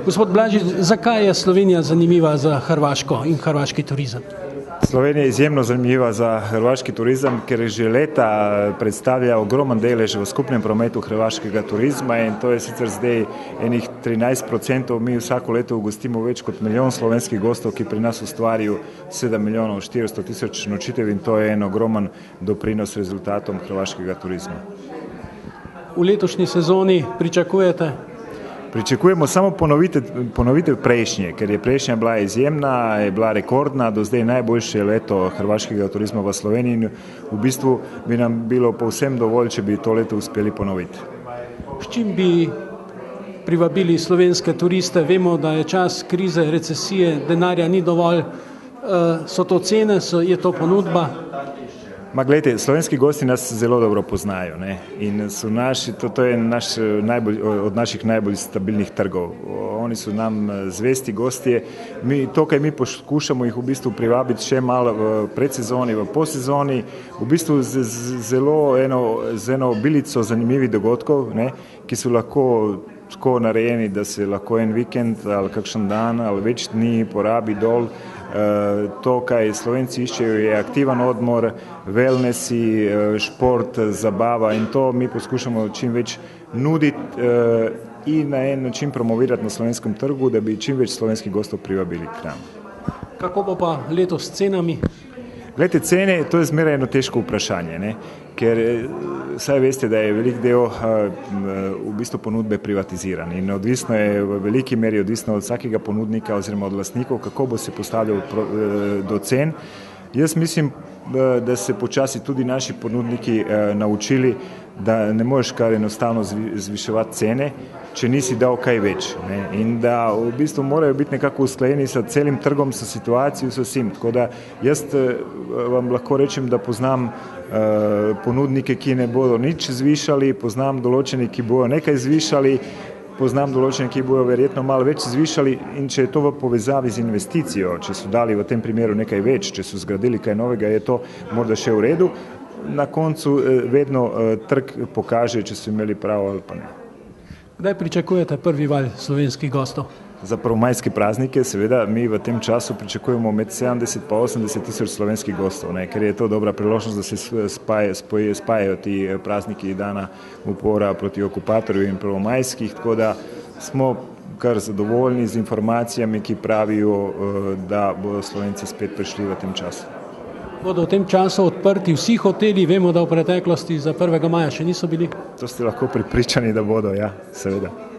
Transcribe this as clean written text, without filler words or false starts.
Gospod Blažič, zakaj je Slovenija zanimiva za Hrvaško in hrvaški turizem? Slovenija je izjemno zanimiva za hrvaški turizem, ker že leta predstavlja ogromen delež v skupnem prometu hrvaškega turizma in to je sicer zdaj enih 13%. Mi vsako leto ugostimo več kot milijon slovenskih gostov, ki pri nas ustvarijo 7 milijonov 400 tisoč nočitev in to je en ogromen doprinos rezultatom hrvaškega turizma. V letošnji sezoni pričakujete? Pričakujemo samo ponovitev prejšnje, ker je prejšnja bila izjemna, je bila rekordna, do zdaj najboljše leto hrvaškega turizma v Sloveniji in v bistvu bi nam bilo povsem dovolj, če bi to leto uspeli ponoviti. S čim bi privabili slovenske turiste? Vemo, da je čas krize, recesije, denarja ni dovolj. So to cene, je to ponudba? Gledajte, slovenski gosti nas zelo dobro poznajo, ne? In so to je od naših najbolj stabilnih trgov. Oni so nam zvesti gostje. To, kaj mi poskušamo jih v bistvu privabiti še malo v predsezoni, v posezoni, v bistvu z eno obilico zanimivih dogodkov, ne? Ki so lahko tako narejeni, da se lahko en vikend ali kakšen dan ali več dni porabi dol. To, kaj Slovenci iščejo, je aktiven odmor, wellnessi, šport, zabava in to mi poskušamo čim več nuditi in na en način promovirati na slovenskem trgu, da bi čim več slovenskih gostov privabili k nam. Kako bo pa letos s cenami? Glede cene, to je zmeraj eno težko vprašanje, ne? Ker saj veste, da je velik del v bistvu ponudbe privatiziran in odvisno je v veliki meri odvisno od vsakega ponudnika oziroma od lastnikov, kako bo se postavljal do cen. Jaz mislim, da se počasi tudi naši ponudniki naučili, da ne moreš kar enostavno zviševati cene, če nisi dal kaj več, ne? In da v bistvu morajo biti nekako usklajeni s celim trgom, s situacijo, s vsem. Tako da jaz vam lahko rečem, da poznam ponudnike, ki ne bodo nič zvišali, poznam določeni, ki bodo nekaj zvišali, poznam določene, ki bojo verjetno malo več zvišali in če je to v povezavi z investicijo, če so dali v tem primeru nekaj več, če so zgradili kaj novega, je to morda še v redu. Na koncu vedno trg pokaže, če so imeli prav ali pa ne. Kdaj pričakujete prvi val slovenskih gostov? Za prvomajske praznike seveda mi v tem času pričakujemo med 70 pa 80 tisoč slovenskih gostov, ne, ker je to dobra priložnost, da se spajajo ti prazniki dana upora proti okupatorju in prvomajskih, tako da smo kar zadovoljni z informacijami, ki pravijo, da bodo Slovenci spet prišli v tem času. Bodo v tem času odprti vsi hoteli, vemo, da v preteklosti za 1. maja še niso bili? To ste lahko prepričani, da bodo, ja, seveda.